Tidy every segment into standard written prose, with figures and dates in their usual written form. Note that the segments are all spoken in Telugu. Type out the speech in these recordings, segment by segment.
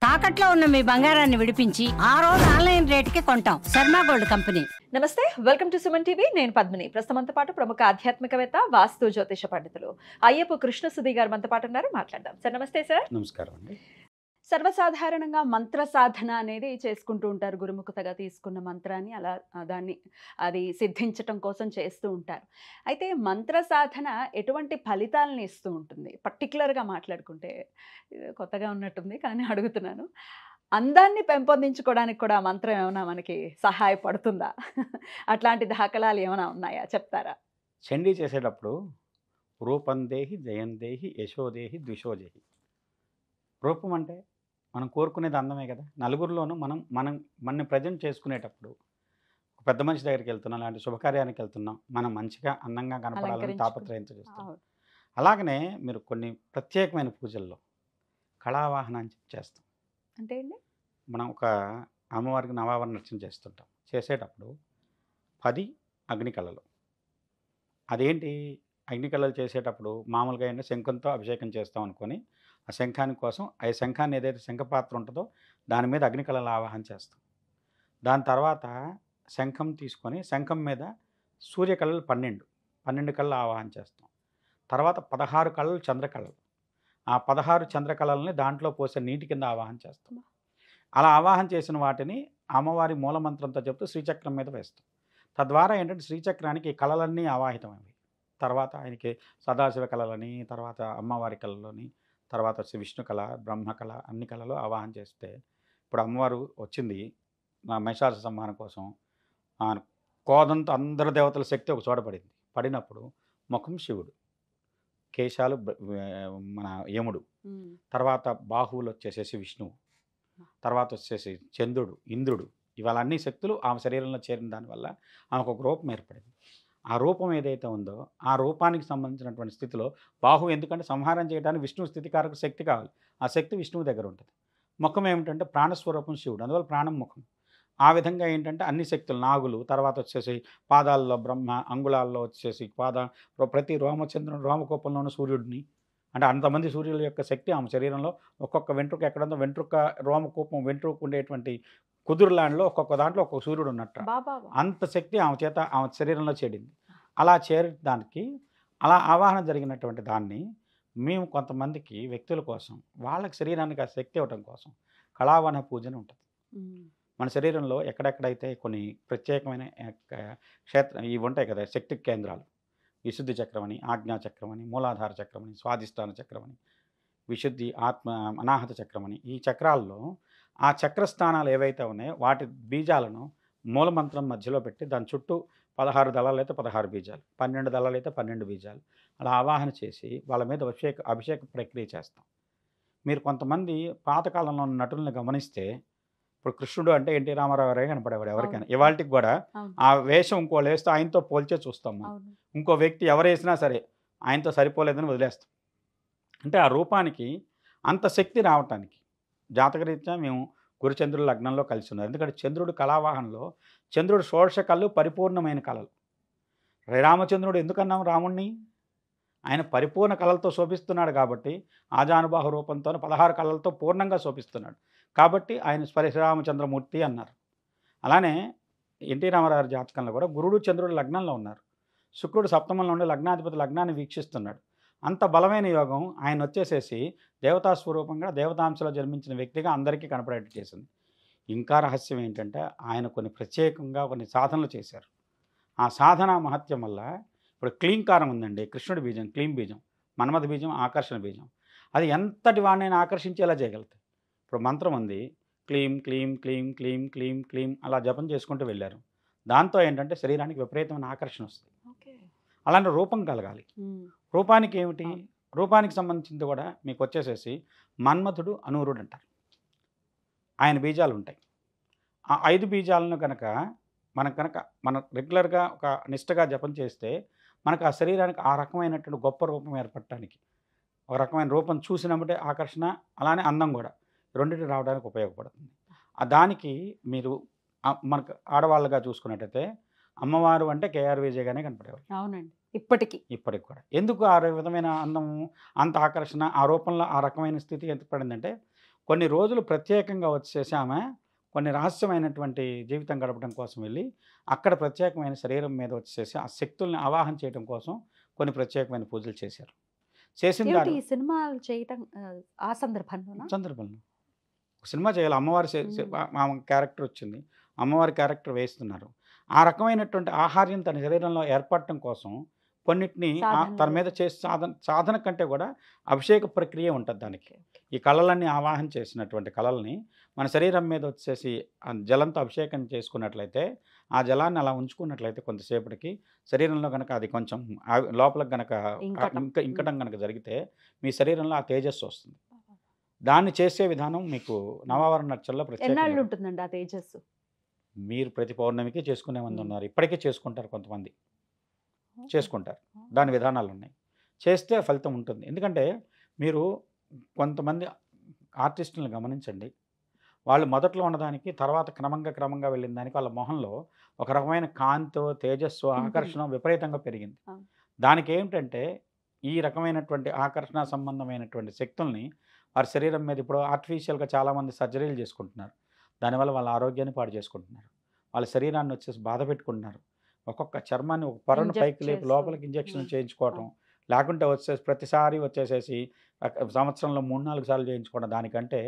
తాకట్లో ఉన్న మీ బంగారాన్ని విడిపించి ఆ రోజు ఆన్లైన్ రేటుకి కొంటాం. Sharma gold company. నమస్తే, వెల్కమ్ టు సుమన్ టీవీ. నేను పద్మిని. ప్రస్తుతంతో పాటు ప్రముఖ ఆధ్యాత్మికవేత్త, వాస్తు జ్యోతిష పండితులు అయ్యప్ప కృష్ణసుధి గారు మనతో పాటు ఉన్నారు. మాట్లాడదాం. సార్ నమస్తే. సార్ నమస్కారం అండి. సర్వసాధారణంగా మంత్ర సాధన అనేది చేసుకుంటూ ఉంటారు. గురుముఖతగా తీసుకున్న మంత్రాన్ని అలా అది సిద్ధించటం కోసం చేస్తూ ఉంటారు. అయితే మంత్ర సాధన ఎటువంటి ఫలితాలను ఇస్తూ ఉంటుంది? పర్టికులర్గా మాట్లాడుకుంటే కొత్తగా ఉన్నట్టుంది కానీ అడుగుతున్నాను. అందాన్ని పెంపొందించుకోవడానికి కూడా మంత్రం ఏమైనా మనకి సహాయపడుతుందా? అట్లాంటి దాఖలాలు ఏమైనా ఉన్నాయా, చెప్తారా? చండీ చేసేటప్పుడు రూపందేహి జయందేహి యశోదేహి ద్విషోదేహి. రూపం అంటే మనం కోరుకునేది అందమే కదా. నలుగురిలోనూ మనని ప్రజెంట్ చేసుకునేటప్పుడు ఒక పెద్ద మనిషి దగ్గరికి వెళ్తున్నాం, అలాంటి శుభకార్యానికి వెళ్తున్నాం, మనం మంచిగా అందంగా కనపడాలని తాపత్రయంతో చేస్తాం. అలాగనే మీరు కొన్ని ప్రత్యేకమైన పూజల్లో కళావాహనం చేస్తాం. అంటే అండి, మనం ఒక అమ్మవారికి నవావరణ అర్చన చేస్తుంటాం. చేసేటప్పుడు 10 అగ్ని కళలు. అదేంటి, అగ్ని కళలు చేసేటప్పుడు మామూలుగా ఏంటంటే శంఖంతో అభిషేకం చేస్తాం అనుకొని ఆ శంఖాని కోసం ఆ శంఖాన్ని ఏదైతే శంఖపాత్ర ఉంటుందో దాని మీద అగ్ని కళలు ఆవాహన చేస్తాం. దాని తర్వాత శంఖం తీసుకొని శంఖం మీద సూర్యకళలు 12 కళలు ఆవాహన చేస్తాం. తర్వాత 16 కళలు చంద్రకళలు. ఆ 16 చంద్రకళల్ని దాంట్లో పోసే నీటి కింద ఆవాహన చేస్తాం. అలా ఆవాహన చేసిన వాటిని అమ్మవారి మూలమంత్రంతో చెప్తూ శ్రీచక్రం మీద వేస్తాం. తద్వారా ఏంటంటే శ్రీచక్రానికి ఈ కళలన్నీ ఆవాహితమైనవి. తర్వాత ఆయనకి సదాశివ కళలని, తర్వాత అమ్మవారి కళలని, తర్వాత వచ్చి విష్ణు కళ, బ్రహ్మ కళ, అన్ని కళలు ఆవాహన చేస్తే ఇప్పుడు అమ్మవారు వచ్చింది మహిషాసుర సంహారం కోసం. కోదంతో అందరి దేవతల శక్తి ఒక చోట పడింది. పడినప్పుడు ముఖం శివుడు, కేశాలు మన యముడు, తర్వాత బాహువులు వచ్చేసేసి విష్ణువు, తర్వాత వచ్చేసి చంద్రుడు, ఇంద్రుడు. ఇవాళ అన్ని శక్తులు ఆమె శరీరంలో చేరిన దానివల్ల ఆమెకు ఒక రూపం ఏర్పడింది. ఆ రూపం ఏదైతే ఉందో ఆ రూపానికి సంబంధించినటువంటి స్థితిలో బాహు, ఎందుకంటే సంహారం చేయడానికి విష్ణువు స్థితికారక శక్తి కావాలి. ఆ శక్తి విష్ణువు దగ్గర ఉంటుంది. ముఖం ఏమిటంటే ప్రాణస్వరూపం శివుడు, అందువల్ల ప్రాణం ముఖం. ఆ విధంగా ఏంటంటే అన్ని శక్తులు నాగులు, తర్వాత వచ్చేసి పాదాల్లో బ్రహ్మ, అంగుళాల్లో వచ్చేసి ప్రతి రోమకోపంలోనూ సూర్యుడిని, అంటే అంతమంది సూర్యుల యొక్క శక్తి ఆమె శరీరంలో ఒక్కొక్క వెంట్రుక ఎక్కడంతో వెంట్రుక రోమకూపం వెంట్రుక ఉండేటువంటి కుదురులాండ్లో ఒక్కొక్క దాంట్లో ఒక్కొక్క సూర్యుడు ఉన్నట్ట. అంత శక్తి ఆమె శరీరంలో చేరింది. అలా చేరడానికి అలా ఆవాహన జరిగినటువంటి దాన్ని మేము కొంతమందికి వ్యక్తుల కోసం వాళ్ళకి శరీరానికి ఆ శక్తి ఇవ్వటం కోసం కళావన పూజన ఉంటుంది. మన శరీరంలో ఎక్కడెక్కడైతే కొన్ని ప్రత్యేకమైన ఇవి ఉంటాయి కదా, శక్తి కేంద్రాలు, విశుద్ధి చక్రం అని, ఆజ్ఞా చక్రం అని, మూలాధార చక్రం అని, స్వాధిష్టాన చక్రం అని, విశుద్ధి ఆత్మ అనాహత చక్రం అని, ఈ చక్రాల్లో ఆ చక్రస్థానాలు ఏవైతే ఉన్నాయో వాటి బీజాలను మూలమంత్రం మధ్యలో పెట్టి దాని చుట్టూ 16 దళాలు అయితే 16 బీజాలు, 12 దళాలు అయితే 12 బీజాలు అలా ఆవాహన చేసి వాళ్ళ మీద అభిషేక ప్రక్రియ చేస్తాం. మీరు కొంతమంది పాతకాలంలో ఉన్న నటులను గమనిస్తే, ఇప్పుడు కృష్ణుడు అంటే ఎన్టీ రామారావు గారే కనపడేవాడు ఎవరికైనా. ఇవాళకి కూడా ఆ వేషం ఇంకోళ్ళు వేస్తే ఆయనతో పోల్చే చూస్తాం మనం. ఇంకో వ్యక్తి ఎవరు వేసినా సరే ఆయనతో సరిపోలేదని వదిలేస్తాం. అంటే ఆ రూపానికి అంత శక్తి రావటానికి జాతకరీత్యా మేము గురుచంద్రుల లగ్నంలో కలిసి ఉన్నారు. ఎందుకంటే చంద్రుడు కళావాహనలో చంద్రుడు షోడశ కళలు పరిపూర్ణమైన కళలు. రామచంద్రుడు ఎందుకన్నాం రాముణ్ణి? ఆయన పరిపూర్ణ కళలతో శోభిస్తున్నాడు కాబట్టి ఆజానుబాహు రూపంతో 16 కళలతో పూర్ణంగా శోభిస్తున్నాడు కాబట్టి ఆయన శ్రీరామచంద్రమూర్తి అన్నారు. అలానే ఎన్టీ రామారావు జాతకంలో కూడా గురుడు చంద్రుడు లగ్నంలో ఉన్నారు. శుక్రుడు సప్తమంలో ఉండి లగ్నాధిపతి లగ్నాన్ని వీక్షిస్తున్నాడు. అంత బలమైన యోగం ఆయన వచ్చేసేసి దేవతా స్వరూపంగా దేవతాంశలో జన్మించిన వ్యక్తిగా అందరికీ కనపడేట్టు చేసింది. ఇంకా రహస్యం ఏంటంటే ఆయన ప్రత్యేకంగా కొన్ని సాధనలు చేశారు. ఆ సాధన మహత్యం వల్ల ఇప్పుడు క్లీంకారం ఉందండి, కృష్ణుడి బీజం, క్లీం బీజం, మన్మథ బీజం, ఆకర్షణ బీజం. అది ఎంతటి వాడినైనా ఆకర్షించేలా చేయగలుగుతాయి. ఇప్పుడు మంత్రం ఉంది, క్లీం క్లీం క్లీం క్లీం క్లీం క్లీం అలా జపం చేసుకుంటూ వెళ్ళారు. దాంతో ఏంటంటే శరీరానికి విపరీతమైన ఆకర్షణ వస్తుంది. అలాంటి రూపం కలగాలి. రూపానికి ఏమిటి? రూపానికి సంబంధించింది కూడా మీకు వచ్చేసేసి మన్మథుడు, అనూరుడు అంటారు. ఆయన బీజాలు ఉంటాయి. ఆ 5 బీజాలను కనుక మన రెగ్యులర్గా ఒక నిష్టగా జపం చేస్తే మనకు ఆ శరీరానికి ఆ రకమైనటువంటి గొప్ప రూపం ఏర్పడటానికి, ఒక రకమైన రూపం చూసినప్పుడే ఆకర్షణ, అలానే అందం కూడా రెండింటి రావడానికి ఉపయోగపడుతుంది. దానికి మీరు మనకు ఆడవాళ్ళగా చూసుకున్నట్టయితే అమ్మవారు అంటే కేఆర్ విజయగానే కనపడేవారు. అవునండి, ఇప్పటికి కూడా. ఎందుకు ఆ విధమైన అందం, అంత ఆకర్షణ, ఆ రూపంలో ఆ రకమైన స్థితి ఏర్పడిందంటే కొన్ని రోజులు ప్రత్యేకంగా వచ్చేసి ఆమె కొన్ని రహస్యమైనటువంటి జీవితం గడపడం కోసం వెళ్ళి అక్కడ ప్రత్యేకమైన శరీరం మీద వచ్చేసి ఆ శక్తుల్ని ఆవాహన చేయడం కోసం కొన్ని ప్రత్యేకమైన పూజలు చేశారు. చేసిన ఏమిటి దాని ఈ సినిమాలు చేయటం ఆ సందర్భంలోనా? సందర్భంలో ఒక సినిమా చేయాలి. అమ్మవారి ఆమె క్యారెక్టర్ వచ్చింది. అమ్మవారి క్యారెక్టర్ వేస్తున్నారు. ఆ రకమైనటువంటి ఆహార్యం తన శరీరంలో ఏర్పడటం కోసం కొన్నిటిని తన మీద చేసి సాధన కంటే కూడా అభిషేక ప్రక్రియ ఉంటుంది దానికి. ఈ కళలన్నీ ఆవాహన చేసినటువంటి కళల్ని మన శరీరం మీద వచ్చేసి జలంతో అభిషేకం చేసుకున్నట్లయితే ఆ జలాన్ని అలా ఉంచుకున్నట్లయితే కొంతసేపటికి శరీరంలో కనుక అది కొంచెం లోపలికి కనుక ఇంకటం కనుక జరిగితే మీ శరీరంలో ఆ తేజస్సు వస్తుంది. దాన్ని చేసే విధానం మీకు నవావరణ నక్షల్లో ఎన్నాళ్ళు ప్రత్యేకంగా ఉంటుందండి ఆ తేజస్సు? మీరు ప్రతి పౌర్ణమికి చేసుకునే మంది ఉన్నారు. ఇప్పటికే చేసుకుంటారు కొంతమంది. చేసుకుంటారు. దాని విధానాలు ఉన్నాయి. చేస్తే ఫలితం ఉంటుంది. ఎందుకంటే మీరు కొంతమంది ఆర్టిస్టులను గమనించండి. వాళ్ళు మొదట్లో ఉన్నదానికి తర్వాత క్రమంగా వెళ్ళిన దానికి వాళ్ళ మొహంలో ఒక రకమైన కాంతో, తేజస్సు, ఆకర్షణ విపరీతంగా పెరిగింది. దానికి ఏమిటంటే ఈ రకమైనటువంటి ఆకర్షణ సంబంధమైనటువంటి శక్తుల్ని వారి శరీరం మీద ఇప్పుడు ఆర్టిఫిషియల్గా చాలామంది సర్జరీలు చేసుకుంటున్నారు. దానివల్ల వాళ్ళ ఆరోగ్యాన్ని పాడు చేసుకుంటున్నారు. వాళ్ళ శరీరాన్ని వచ్చేసి బాధ పెట్టుకుంటున్నారు. ఒక్కొక్క చర్మాన్ని ఒక పొరను పైకి లేపి లోపలికి ఇంజెక్షన్ చేయించుకోవటం, లేకుంటే వచ్చేసి ప్రతిసారి వచ్చేసేసి సంవత్సరంలో 3-4 సార్లు చేయించుకోవడం, దానికంటే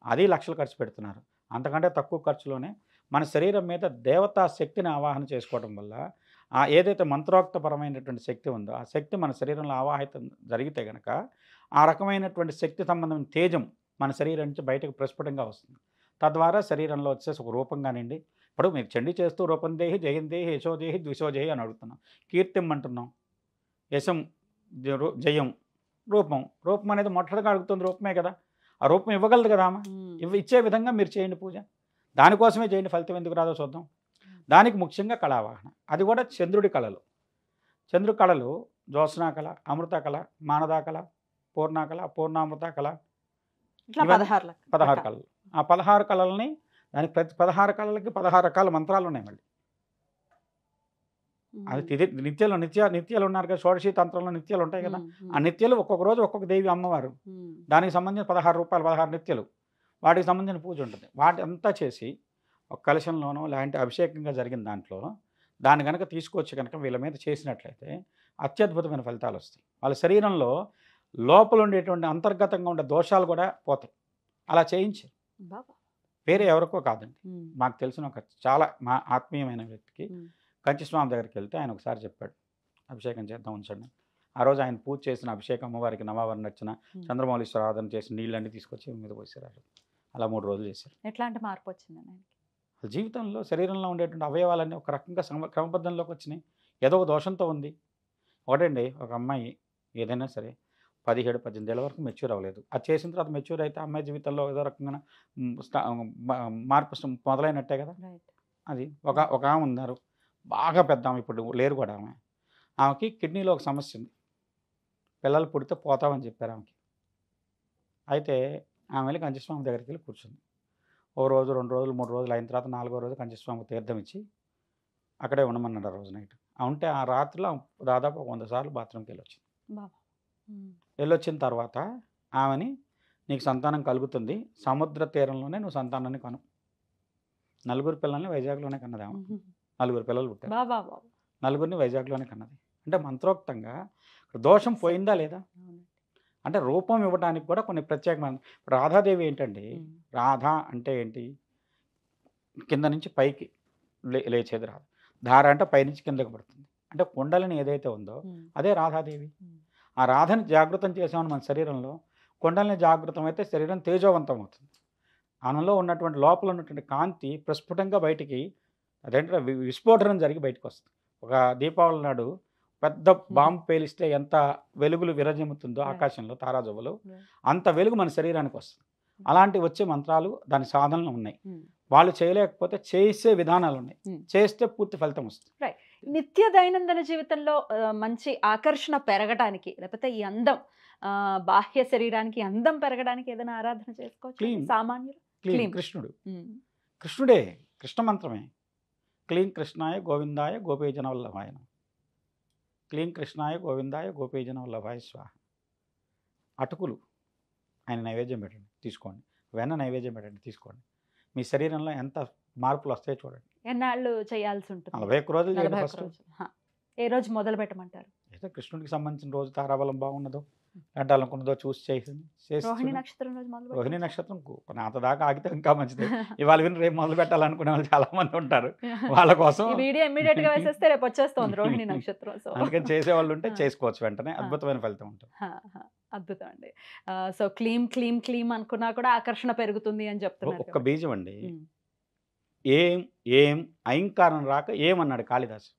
అది లక్షలు ఖర్చు పెడుతున్నారు. అంతకంటే తక్కువ ఖర్చులోనే మన శరీరం మీద దేవతా శక్తిని ఆవాహన చేసుకోవడం వల్ల ఏదైతే మంత్రోక్తపరమైనటువంటి శక్తి ఉందో ఆ శక్తి మన శరీరంలో ఆవాహితం జరిగితే కనుక ఆ రకమైనటువంటి శక్తి సంబంధమైన తేజం మన శరీరం నుంచి బయటకు ప్రస్ఫుటంగా వస్తుంది. తద్వారా శరీరంలో వచ్చేసి ఒక రూపం కానివ్వండి. ఇప్పుడు మీరు చండీ చేస్తూ రూపం దేహి, జయం దేహి, యశోదేహి, ద్విశోదేహి అని అడుగుతున్నాం. కీర్తిం అంటున్నాం. యశం, జయం, రూపం. రూపం అనేది మొట్టగా అడుగుతుంది రూపమే కదా. ఆ రూపం ఇవ్వగలదు కదా ఆమె. ఇచ్చే విధంగా మీరు చేయండి పూజ. దానికోసమే చేయండి. ఫలితం ఎందుకు రాదో చూద్దాం. దానికి ముఖ్యంగా కళావాహన. అది కూడా చంద్రుడి కళలు. చంద్రుడి కళలు జ్యోత్స్నా కళ, అమృత కళ, మానదా కళ, పూర్ణ కళ, పూర్ణామృత కళ, 16 కళలు. ఆ 16 కళల్ని దానికి ప్రతి 16 కళలకి 16 రకాల మంత్రాలు ఉన్నాయి. మళ్ళీ అది నిత్యాలు ఉన్నారు కదా. షోడశీ తంత్రంలో నిత్యాలు ఉంటాయి కదా. ఆ నిత్యాలు ఒక్కొక్క రోజు ఒక్కొక్క దేవి అమ్మవారు. దానికి సంబంధించిన 16 రూపాయలు 16 నిత్యాలు వాటికి సంబంధించిన పూజ ఉంటుంది. వాటి అంతా చేసి ఒక కలశంలోనో లాంటి అభిషేకంగా జరిగిన దాంట్లో దాన్ని కనుక తీసుకొచ్చి కనుక వీళ్ళ మీద చేసినట్లయితే అత్యద్భుతమైన ఫలితాలు వస్తాయి. వాళ్ళ శరీరంలో లోపల ఉండేటువంటి అంతర్గతంగా ఉండే దోషాలు కూడా పోతాయి. అలా చేయించి వేరే ఎవరికో కాదండి. మాకు తెలిసిన ఒక చాలా మా ఆత్మీయమైన వ్యక్తికి కంచిస్వామి దగ్గరికి వెళ్తే ఆయన ఒకసారి చెప్పాడు, అభిషేకం చేద్దాం ఉంచండి. ఆ రోజు ఆయన పూజ చేసిన అభిషేకం అమ్మవారికి నవావరణ నచ్చిన చంద్రమౌళీశ్వర ఆరాధన చేసి నీళ్ళన్నీ తీసుకొచ్చి మీద పోసారు. అలా 3 రోజులు చేశారు. ఎట్లాంటి మార్పు వచ్చిందండి ఆయనకి? జీవితంలో శరీరంలో ఉండేటువంటి అవయవాలన్నీ ఒక రకంగా క్రమబద్ధంలోకి వచ్చినాయి. ఏదో ఒక దోషంతో ఉంది. ఒకటండి, ఒక అమ్మాయి ఏదైనా సరే 17-18 ఏళ్ళ వరకు మెచ్యూర్ అవ్వలేదు. అది చేసిన తర్వాత మెచ్యూర్ అయితే అమ్మాయి జీవితంలో ఏదో రకంగా మార్పు మొదలైనట్టే కదా. అది ఒక ఆమె ఉన్నారు, బాగా పెద్ద ఆమె, ఇప్పుడు లేరు కూడా ఆమె. ఆమెకి కిడ్నీలో ఒక సమస్య ఉంది. పిల్లలు పుడితే పోతామని చెప్పారు ఆమెకి. అయితే ఆమె వెళ్ళి కంచిస్వామి దగ్గరికి వెళ్ళి కూర్చుంది. ఓ రోజు 2 రోజులు 3 రోజులు అయిన తర్వాత 4వ రోజు కంచిస్వామికి తీర్థం ఇచ్చి అక్కడే ఉండమన్నాడు. ఆ రోజు నైట్ ఉంటే ఆ రాత్రిలో దాదాపు 100 సార్లు బాత్రూమ్కి వెళ్ళొచ్చింది. వెళ్ళొచ్చిన తర్వాత ఆమెని, నీకు సంతానం కలుగుతుంది, సముద్ర తీరంలోనే నువ్వు సంతానాన్ని కను. 4 పిల్లల్ని వైజాగ్లోనే కన్నది ఆమె. 4 పిల్లలు పుట్టారు. 4 వైజాగ్లోనే కన్నది. అంటే మంత్రోక్తంగా దోషం పోయిందా లేదా అంటే రూపం ఇవ్వడానికి కూడా కొన్ని ప్రత్యేకమైన. రాధాదేవి ఏంటండి, రాధ అంటే ఏంటి, కింద నుంచి పైకి లేచేది రాధ. ధార అంటే పైనుంచి కిందకి పడుతుంది. అంటే కుండలిని ఏదైతే ఉందో అదే రాధాదేవి. ఆ రాధని జాగృతం చేసామని మన శరీరంలో, కుండలిని జాగృతం అయితే శరీరం తేజోవంతం అవుతుంది. ఆనంలో ఉన్నటువంటి లోపల ఉన్నటువంటి కాంతి ప్రస్ఫుటంగా బయటికి, అదేంటే విస్ఫోటనం జరిగి బయటకు వస్తుంది. ఒక దీపావళి నాడు పెద్ద బాంబు పేలిస్తే ఎంత వెలుగులు విరజిమ్ముతుందో ఆకాశంలో తారాజువ్వలు, అంత వెలుగు మన శరీరానికి వస్తుంది. అలాంటి వచ్చే మంత్రాలు దాని సాధనలు ఉన్నాయి. వాళ్ళు చేయలేకపోతే చేసే విధానాలు ఉన్నాయి. చేస్తే పూర్తి ఫలితం వస్తుంది. నిత్య దైనందిన జీవితంలో మంచి ఆకర్షణ పెరగడానికి, లేకపోతే ఈ అందం బాహ్య శరీరానికి అందం పెరగడానికి ఏదైనా ఆరాధన చేసుకోవచ్చు సామాన్యులు? కృష్ణుడు, కృష్ణుడే, కృష్ణ మంత్రమే. క్లీం కృష్ణాయ గోవిందాయ గోపీజన వల్లభాయ, క్లీం కృష్ణాయ గోవిందాయ గోపీజన వల్లభాయ స్వాహ. అటుకులు ఆయన నైవేద్యం పెట్టండి, తీసుకోండి. వెన్న నైవేద్యం పెట్టండి, తీసుకోండి. మీ శరీరంలో ఎంత మార్పులు వస్తాయో చూడండి. ఎన్నాళ్ళు చేయాల్సి ఉంటుంది? 41 రోజులు చేయండి 41 ఫస్ట్. రోజులు. ఏ రోజు మొదలు పెట్టమంటారు? అయితే కృష్ణుడికి సంబంధించిన రోజు తారాబలం బాగున్నదో అంటే అనుకున్నదో చూసి చేసింది రోహిణి నక్షత్రం రోజు మొదలు రోహిణి పెట్టమా? నక్షత్రం అంత దాకా ఆగితే ఇంకా మంచిది. ఇవాళ విని రేపు మొదలు పెట్టాలనుకునే వాళ్ళు చాలా మంది ఉంటారు. వాళ్ళ కోసం ఈ వీడియో ఇమ్మీడియట్ గా వేసేస్తే రేపు వచ్చేస్తుంది రోహిణి నక్షత్రం. సో అందుకని చేసేవాళ్ళు ఉంటే చేసుకోవచ్చు, వెంటనే అద్భుతమైన ఫలితం ఉంటుంది. అద్భుతం అండి. సో క్లీం క్లీం క్లీం అనుకున్నా కూడా ఆకర్షణ పెరుగుతుంది అని చెప్తున్నారు ఒక్క కదా. బీజం అండి. ఉమ్. ఏం ఏం ఐంకారం రాక ఏమన్నాడు కాళిదాసు.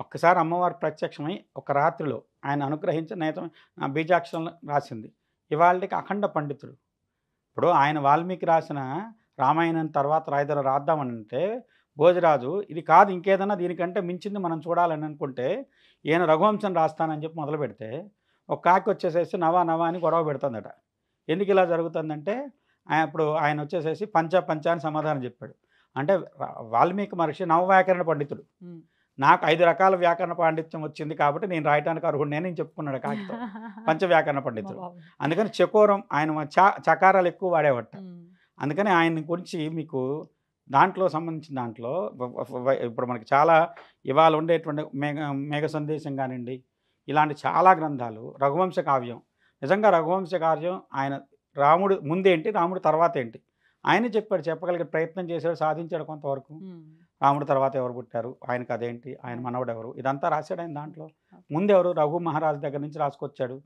ఒక్కసారి అమ్మవారు ప్రత్యక్షమై ఒక రాత్రిలో ఆయన అనుగ్రహించి నేత బీజాక్షరం రాసింది. ఇవాళకి అఖండ పండితుడు. ఇప్పుడు ఆయన వాల్మీకి రాసిన రామాయణం తర్వాత రాద్దామని అంటే భోజరాజు ఇది కాదు ఇంకేదన్నా దీనికంటే మించింది మనం చూడాలని అనుకుంటే ఈయన రఘువంశం రాస్తానని చెప్పి మొదలు పెడితే ఒక కాకి వచ్చేసేసి నవా నవా అని గొడవ పెడుతుందట. ఎందుకు ఇలా జరుగుతుందంటే ఇప్పుడు ఆయన వచ్చేసేసి పంచ అని సమాధానం చెప్పాడు. అంటే వాల్మీకి మహర్షి నవవ్యాకరణ పండితుడు. నాకు 5 రకాల వ్యాకరణ పాండిత్యం వచ్చింది కాబట్టి నేను రాయటానికి అర్హుడిని అని చెప్పుకున్నాడు కాకితో. పంచవ్యాకరణ పండితుడు. అందుకని చకోరం ఆయన చకారాలు ఎక్కువ వాడేవట. అందుకని ఆయన గురించి మీకు దాంట్లో సంబంధించిన దాంట్లో ఇప్పుడు మనకి చాలా ఇవాళ ఉండేటువంటి మేఘ సందేశం కానివ్వండి, ఇలాంటి చాలా గ్రంథాలు. రఘువంశ కావ్యం, నిజంగా రఘువంశ కావ్యం ఆయన రాముడు ముందేంటి రాముడు తర్వాత ఏంటి ఆయన చెప్పగలిగే ప్రయత్నం చేశాడు, సాధించాడు కొంతవరకు. రాముడు తర్వాత ఎవరు పుట్టారు, ఆయనకు అదేంటి, ఆయన మనవడు ఎవరు, ఇదంతా రాశాడు ఆయన. దాంట్లో ముందెవరు రఘు మహారాజు దగ్గర నుంచి రాసుకొచ్చాడు,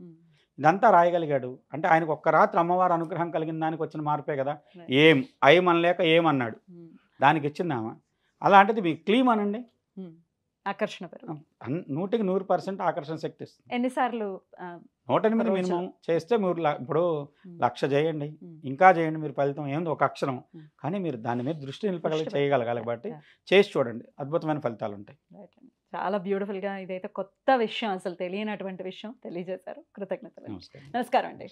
ఇదంతా రాయగలిగాడు. అంటే ఆయనకు ఒక్క రాత్రి అమ్మవారు అనుగ్రహం కలిగిన దానికి వచ్చిన మార్పే కదా. ఏం అయమనలేక ఏమన్నాడు, దానికి ఇచ్చిందామా. అలాంటిది మీకు క్లీమ్ అనండి, ఆకర్షణ 100% ఆకర్షణ శక్తి ఇస్తుంది. ఎన్నిసార్లు? 108 మినిమం చేస్తే మీరు ఇప్పుడు 1,00,000 చేయండి, ఇంకా చేయండి, మీరు ఫలితం ఏంది ఒక అక్షరం, కానీ మీరు దాని మీద దృష్టి నిలపగలిగి చేయగలగాలి. కాబట్టి చేసి చూడండి, అద్భుతమైన ఫలితాలు ఉంటాయి. చాలా బ్యూటిఫుల్ గా ఇదైతే కొత్త విషయం, అసలు తెలియనటువంటి విషయం తెలియజేశారు. కృతజ్ఞతలు. నమస్కారం. నమస్కారం అండి.